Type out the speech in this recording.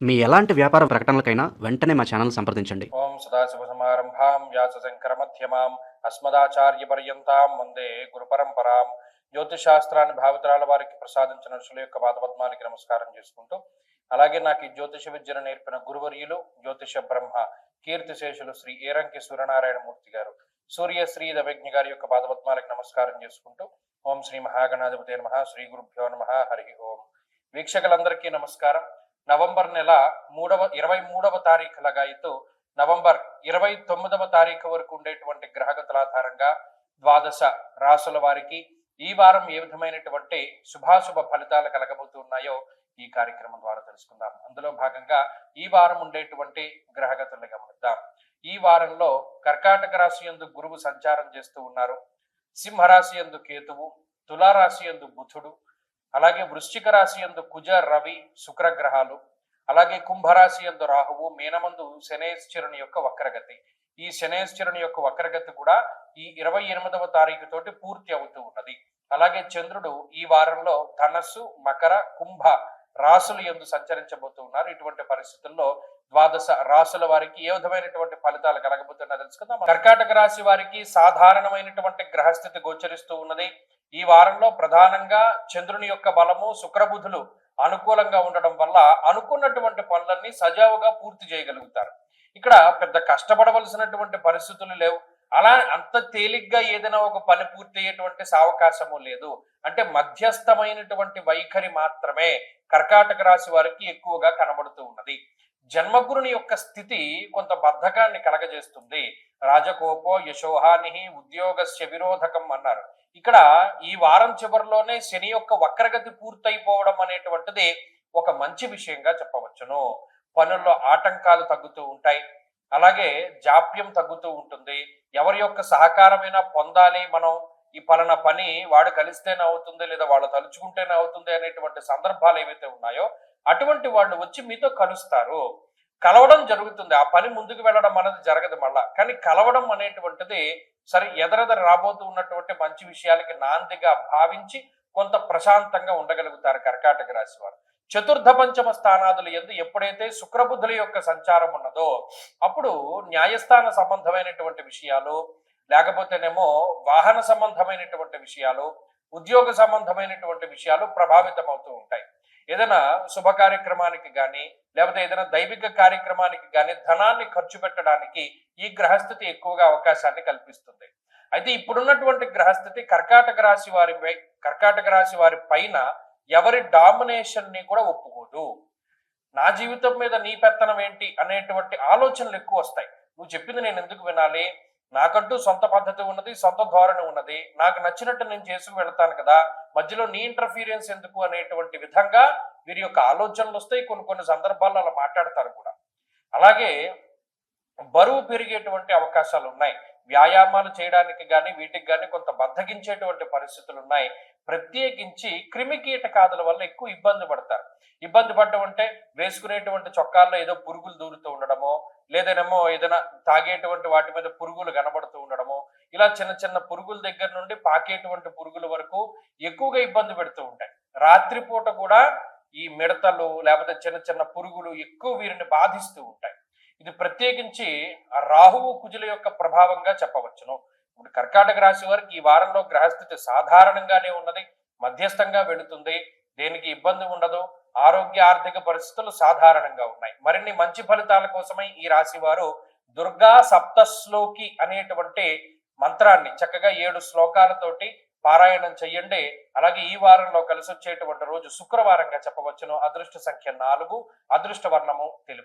మీ ఎలాంటి వ్యాపార ప్రకటనలకైనా వెంటనే మా ఛానల్ సంప్రదించండి. ఓం సదాశివసమారంభాం వ్యాసశంకరమధ్యమాం అస్మదాచార్యపర్యంతాం వందే గురుపరంపరాం. జ్యోతిషాస్త్రాన్ని భావితరాల వారికి ప్రసాదించిన ఋషుల యొక్క పాదపద్మానికి నమస్కారం చేసుకుంటూ, అలాగే నాకు ఈ జ్యోతిష విద్యను నేర్పిన గురువర్యులు జ్యోతిష బ్రహ్మ కీర్తిశేషులు శ్రీ ఏరంకి సూర్యనారాయణమూర్తి గారు, సూర్యశ్రీ దవజ్ఞ గారి యొక్క పాదపద్మాలకు నమస్కారం చేసుకుంటూ, ఓం శ్రీ మహాగణాధిపతి నమః, శ్రీ గురుభ్యో నమః, హరి ఓం. వీక్షకులందరికీ నమస్కారం. నవంబర్ నెల 23వ తారీఖు లగాయితూ నవంబర్ 29వ తారీఖు వరకు ఉండేటువంటి గ్రహగతుల ఆధారంగా ద్వాదశ రాసుల వారికి ఈ వారం ఏ విధమైనటువంటి శుభాశుభ ఫలితాలు కలగబోతున్నాయో ఈ కార్యక్రమం ద్వారా తెలుసుకుందాం. అందులో భాగంగా ఈ వారం ఉండేటువంటి గ్రహగతులను గమనిద్దాం. ఈ వారంలో కర్కాటక రాశి యందు గురువు సంచారం చేస్తూ ఉన్నారు. సింహరాశి యందు కేతువు, తులారాశి యందు బుధుడు, అలాగే వృశ్చిక రాశి యందు కుజ రవి శుక్రగ్రహాలు, అలాగే కుంభరాశి యందు రాహువు, మీనమందు శనేశ్వరుని యొక్క వక్రగతి. ఈ శనేశ్వరుని యొక్క వక్రగతి కూడా ఈ 28వ తారీఖు తోటి పూర్తి అవుతూ ఉన్నది. అలాగే చంద్రుడు ఈ వారంలో ధనస్సు, మకర, కుంభ రాశులు యందు సంచరించబోతూ ఉన్నారు. ఇటువంటి పరిస్థితుల్లో ద్వాదశ రాశుల వారికి ఏ విధమైనటువంటి ఫలితాలు కలగబోతున్నా తెలుసుకుందాం. కర్కాటక రాశి వారికి సాధారణమైనటువంటి గ్రహస్థితి గోచరిస్తూ ఉన్నది. ఈ వారంలో ప్రధానంగా చంద్రుని యొక్క బలము, శుక్రబుధులు అనుకూలంగా ఉండడం వల్ల అనుకున్నటువంటి పనులన్నీ సజావుగా పూర్తి చేయగలుగుతారు. ఇక్కడ పెద్ద కష్టపడవలసినటువంటి పరిస్థితులు లేవు. అలా అంత తేలిగ్గా ఏదైనా ఒక పని పూర్తి అయ్యేటువంటి సావకాశము లేదు. అంటే మధ్యస్థమైనటువంటి వైఖరి మాత్రమే కర్కాటక రాశి వారికి ఎక్కువగా కనబడుతూ ఉన్నది. జన్మగురుని యొక్క స్థితి కొంత బద్ధకాన్ని కలగజేస్తుంది. రాజకోపో యశోహాని ఉద్యోగస్య విరోధకం అన్నారు. ఇక్కడ ఈ వారం చివరిలోనే శని యొక్క వక్రగతి పూర్తయిపోవడం అనేటువంటిది ఒక మంచి విషయంగా చెప్పవచ్చును. పనుల్లో ఆటంకాలు తగ్గుతూ ఉంటాయి, అలాగే జాప్యం తగ్గుతూ ఉంటుంది. ఎవరి యొక్క సహకారమైనా పొందాలి, మనం ఈ పలానా పని వాడు కలిస్తేనే అవుతుంది లేదా వాళ్ళు తలుచుకుంటేనే అవుతుంది అనేటువంటి సందర్భాలు ఏవైతే ఉన్నాయో అటువంటి వాళ్ళు వచ్చి మీతో కలుస్తారు, కలవడం జరుగుతుంది. ఆ పని ముందుకు వెళ్ళడం అనేది జరగదు మళ్ళా, కానీ కలవడం అనేటువంటిది సరే ఎదరెదర రాబోతూ ఉన్నటువంటి మంచి విషయాలకి నాందిగా భావించి కొంత ప్రశాంతంగా ఉండగలుగుతారు కర్కాటక రాశి వారు. చతుర్థ పంచమ స్థానాదులు ఎందు ఎప్పుడైతే శుక్రబుద్ధుల యొక్క సంచారం ఉన్నదో అప్పుడు న్యాయస్థాన సంబంధమైనటువంటి విషయాలు, లేకపోతేనేమో వాహన సంబంధమైనటువంటి విషయాలు, ఉద్యోగ సంబంధమైనటువంటి విషయాలు ప్రభావితం అవుతూ ఉంటాయి. ఏదైనా శుభ కార్యక్రమానికి కానీ లేకపోతే ఏదైనా దైవిక కార్యక్రమానికి కానీ ధనాన్ని ఖర్చు పెట్టడానికి ఈ గ్రహస్థితి ఎక్కువగా అవకాశాన్ని కల్పిస్తుంది. అయితే ఇప్పుడున్నటువంటి గ్రహస్థితి కర్కాటక రాశి వారి పైన ఎవరి డామినేషన్ ని కూడా ఒప్పుకోదు. నా జీవితం మీద నీ పెత్తనం ఏంటి అనేటువంటి ఆలోచనలు ఎక్కువ వస్తాయి. నువ్వు చెప్పింది నేను ఎందుకు వినాలి, నాకంటూ సొంత పద్ధతి ఉన్నది, సొంత ధోరణి ఉన్నది, నాకు నచ్చినట్టు నేను చేసుకు వెళ్తాను కదా, మధ్యలో నీ ఇంటర్ఫీరియన్స్ ఎందుకు అనేటువంటి విధంగా వీరి యొక్క ఆలోచనలు వస్తాయి. కొన్ని సందర్భాల్లో అలా మాట్లాడతారు కూడా. అలాగే బరువు పెరిగేటువంటి అవకాశాలు ఉన్నాయి. వ్యాయామాలు చేయడానికి కానీ వీటికి కానీ కొంత బద్దగించేటువంటి పరిస్థితులు ఉన్నాయి. ప్రత్యేకించి క్రిమి కీటకాదుల వల్ల ఎక్కువ ఇబ్బంది పడతారు. ఇబ్బంది పడడం అంటే వేసుకునేటువంటి చొక్కాల్లో ఏదో పురుగులు దూరుతూ ఉండడమో, లేదనేమో ఏదైనా తాగేటువంటి వాటి మీద పురుగులు కనబడుతూ ఉండడమో, ఇలా చిన్న చిన్న పురుగుల దగ్గర నుండి పాకేటువంటి పురుగుల వరకు ఎక్కువగా ఇబ్బంది పెడుతూ ఉంటాయి. రాత్రిపూట కూడా ఈ మిడతలు లేకపోతే చిన్న చిన్న పురుగులు ఎక్కువ వీరిని బాధిస్తూ ఉంటాయి. ఇది ప్రత్యేకించి ఆ రాహువు కుజుల యొక్క ప్రభావంగా చెప్పవచ్చును. ఇప్పుడు కర్కాటక రాశి వారికి ఈ వారంలో గ్రహస్థితి సాధారణంగానే ఉన్నది, మధ్యస్థంగా వెళుతుంది, దేనికి ఇబ్బంది ఉండదు. ఆరోగ్య ఆర్థిక పరిస్థితులు సాధారణంగా ఉన్నాయి. మరిన్ని మంచి ఫలితాల కోసమై ఈ రాశి వారు దుర్గా సప్తశ్లోకి అనేటువంటి మంత్రాన్ని చక్కగా 7 శ్లోకాలతోటి పారాయణం చెయ్యండి. అలాగే ఈ వారంలో కలిసి వచ్చేటువంటి రోజు శుక్రవారంగా చెప్పవచ్చును. అదృష్ట సంఖ్య 4, అదృష్ట వర్ణము తెలుపు.